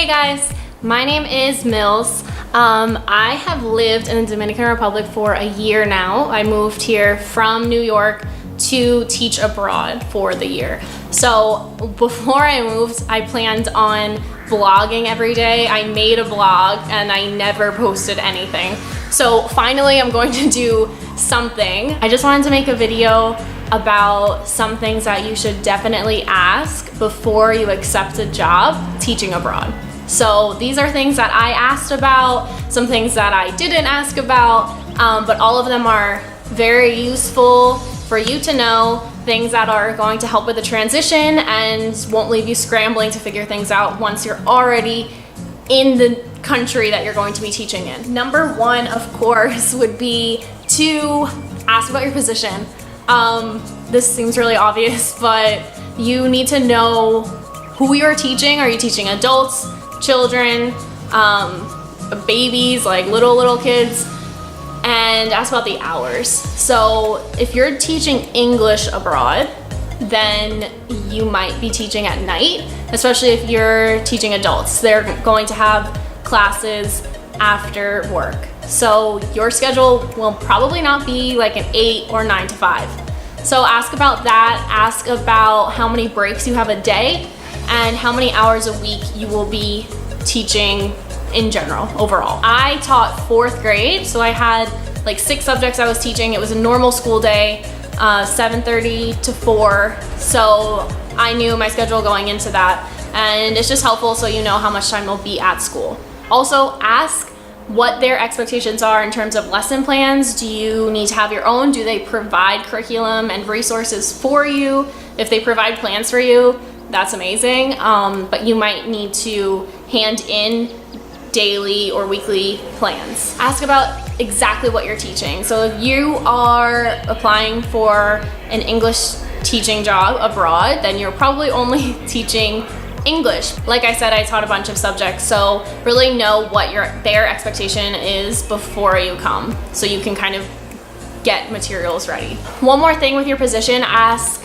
Hey guys, my name is Mills. I have lived in the Dominican Republic for a year now. I moved here from New York to teach abroad for the year. So before I moved, I planned on vlogging every day. I made a blog and I never posted anything. So finally I'm going to do something. I just wanted to make a video about some things that you should definitely ask before you accept a job teaching abroad. So these are things that I asked about, some things that I didn't ask about, but all of them are very useful for you to know, things that are going to help with the transition and won't leave you scrambling to figure things out once you're already in the country that you're going to be teaching in. Number one, of course, would be to ask about your position. This seems really obvious, but you need to know who you're teaching. Are you teaching adults, children, babies, like little kids? And ask about the hours. So if you're teaching English abroad, then you might be teaching at night, especially if you're teaching adults. They're going to have classes after work. So your schedule will probably not be like an 8 or 9 to 5. So ask about that, ask about how many breaks you have a day and how many hours a week you will be teaching in general, overall. I taught 4th grade, so I had like 6 subjects I was teaching. It was a normal school day, 7:30 to 4, so I knew my schedule going into that, and it's just helpful so you know how much time you'll be at school. Also, ask what their expectations are in terms of lesson plans. Do you need to have your own? Do they provide curriculum and resources for you? If they provide plans for you, that's amazing, but you might need to hand in daily or weekly plans. Ask about exactly what you're teaching. So if you are applying for an English teaching job abroad, then you're probably only teaching English. Like I said, I taught a bunch of subjects, so really know what their expectation is before you come, so you can kind of get materials ready. One more thing with your position, ask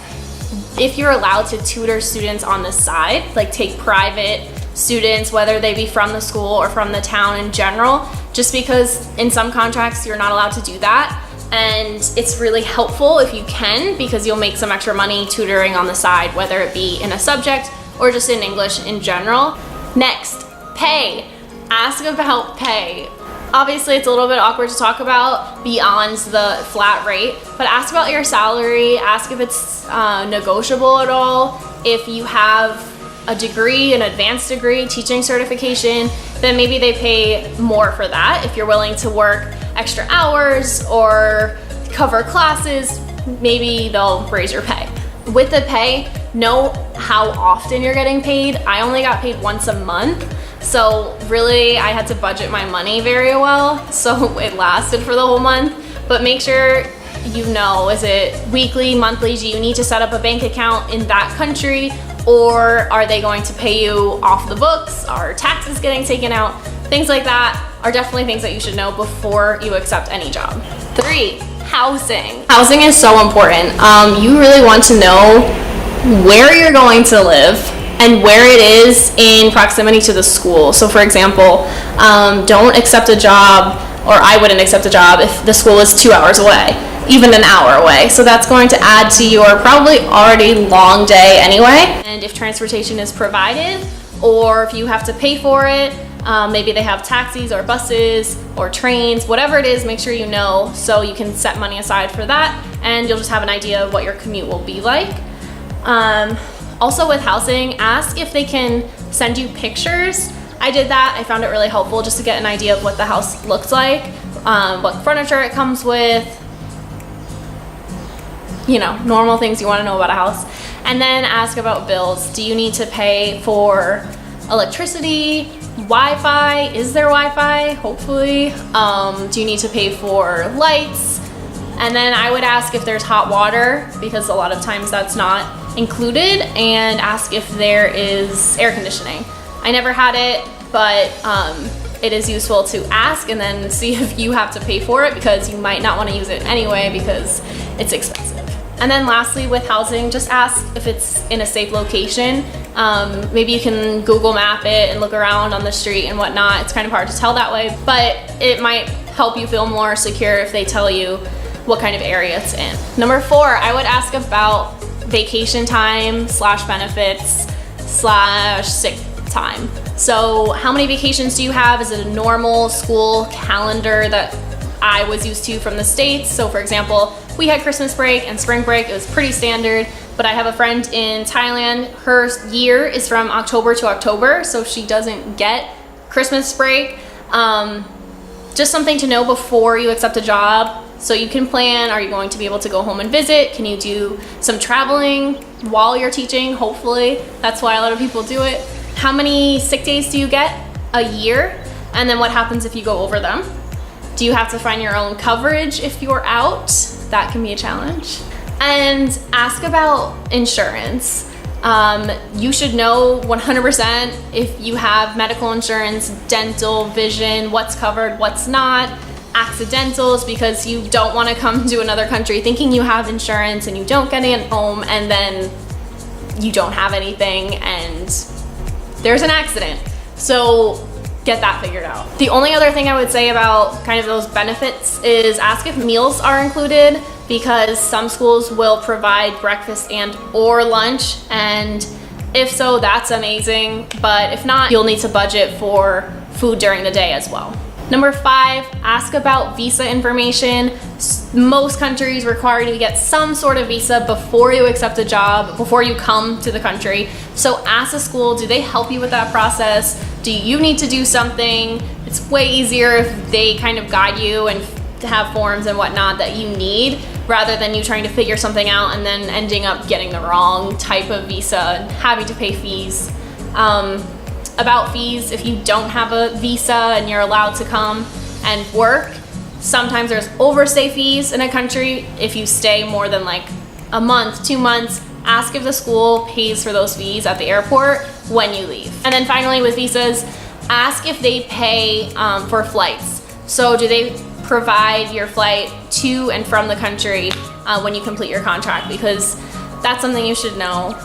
if you're allowed to tutor students on the side, like take private students, whether they be from the school or from the town in general, just because in some contracts you're not allowed to do that. And it's really helpful if you can, because you'll make some extra money tutoring on the side, whether it be in a subject or just in English in general. Next, pay. Ask about pay. Obviously, it's a little bit awkward to talk about beyond the flat rate, but ask about your salary, ask if it's negotiable at all. If you have a degree, an advanced degree, teaching certification, then maybe they pay more for that. If you're willing to work extra hours or cover classes, maybe they'll raise your pay. With the pay, know how often you're getting paid. I only got paid once a month, so really I had to budget my money very well, so it lasted for the whole month. But make sure you know, is it weekly, monthly? Do you need to set up a bank account in that country, or are they going to pay you off the books? Are taxes getting taken out? Things like that are definitely things that you should know before you accept any job. 3, housing. Housing is so important. You really want to know where you're going to live and where it is in proximity to the school. So for example, don't accept a job, or I wouldn't accept a job if the school is 2 hours away, even an hour away. So that's going to add to your probably already long day anyway. And if transportation is provided, or if you have to pay for it, maybe they have taxis or buses or trains, whatever it is, make sure you know so you can set money aside for that, and you'll just have an idea of what your commute will be like. Also with housing, ask if they can send you pictures. I did that. I found it really helpful just to get an idea of what the house looks like, what furniture it comes with, you know, normal things you want to know about a house. And then ask about bills. Do you need to pay for electricity, Wi-Fi? Is there Wi-Fi? Hopefully. Do you need to pay for lights? And then I would ask if there's hot water, because a lot of times that's not included, and ask if there is air conditioning. I never had it, but it is useful to ask and then see if you have to pay for it, because you might not want to use it anyway because it's expensive. And then lastly, with housing, just ask if it's in a safe location. Maybe you can Google map it and look around on the street and whatnot. It's kind of hard to tell that way, but it might help you feel more secure if they tell you what kind of area it's in. Number 4, I would ask about vacation time / benefits / sick time. So how many vacations do you have? Is it a normal school calendar that I was used to from the States? So for example, we had Christmas break and spring break. It was pretty standard, but I have a friend in Thailand. Her year is from October to October, so she doesn't get Christmas break. Just something to know before you accept a job, so you can plan. Are you going to be able to go home and visit? Can you do some traveling while you're teaching? Hopefully. That's why a lot of people do it. How many sick days do you get a year? And then what happens if you go over them? Do you have to find your own coverage if you're out? That can be a challenge. And ask about insurance. You should know 100% if you have medical insurance, dental, vision, what's covered, what's not, accidentals, because you don't want to come to another country thinking you have insurance and you don't get it home and then you don't have anything and there's an accident. So get that figured out. The only other thing I would say about kind of those benefits is ask if meals are included, because some schools will provide breakfast and or lunch, and if so, that's amazing, but if not, you'll need to budget for food during the day as well. Number 5, ask about visa information. Most countries require you to get some sort of visa before you accept a job, before you come to the country. So ask the school, do they help you with that process? Do you need to do something? It's way easier if they kind of guide you and to have forms and whatnot that you need, rather than you trying to figure something out and then ending up getting the wrong type of visa and having to pay fees. About fees, if you don't have a visa and you're allowed to come and work, sometimes there's overstay fees in a country. If you stay more than like a month, 2 months, ask if the school pays for those fees at the airport when you leave. And then finally with visas, ask if they pay for flights. So do they provide your flight to and from the country when you complete your contract? Because that's something you should know.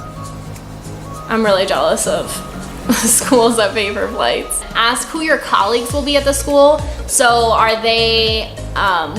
I'm really jealous of schools that pay for flights. Ask who your colleagues will be at the school. So are they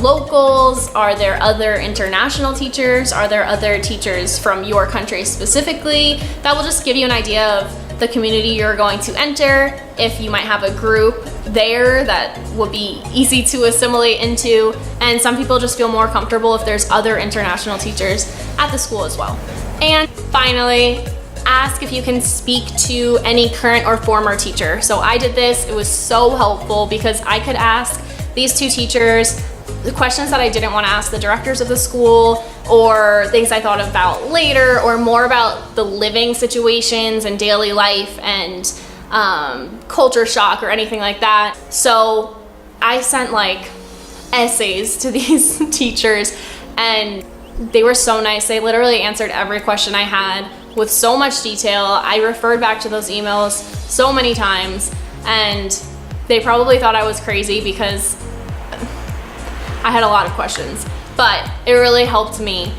locals? Are there other international teachers? Are there other teachers from your country specifically? That will just give you an idea of the community you're going to enter, if you might have a group there that would be easy to assimilate into. And some people just feel more comfortable if there's other international teachers at the school as well. And finally, ask if you can speak to any current or former teacher. So I did this, it was so helpful because I could ask these 2 teachers the questions that I didn't want to ask the directors of the school, or things I thought about later, or more about the living situations and daily life and culture shock or anything like that. So I sent like essays to these teachers and they were so nice. They literally answered every question I had with so much detail. I referred back to those emails so many times and they probably thought I was crazy because I had a lot of questions, but it really helped me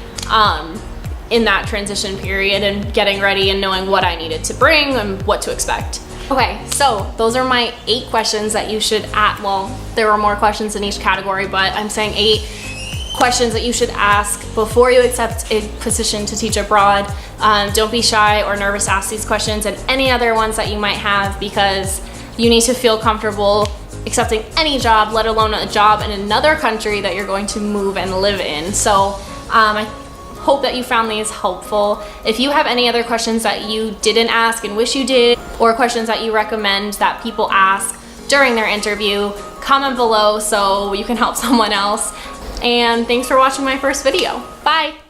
in that transition period and getting ready and knowing what I needed to bring and what to expect. Okay, so those are my 8 questions that you should well, there were more questions in each category, but I'm saying 8 questions that you should ask before you accept a position to teach abroad. Don't be shy or nervous to ask these questions and any other ones that you might have, because you need to feel comfortable accepting any job, let alone a job in another country that you're going to move and live in. So I hope that you found these helpful. If you have any other questions that you didn't ask and wish you did, or questions that you recommend that people ask during their interview, comment below so you can help someone else. And thanks for watching my first video. Bye.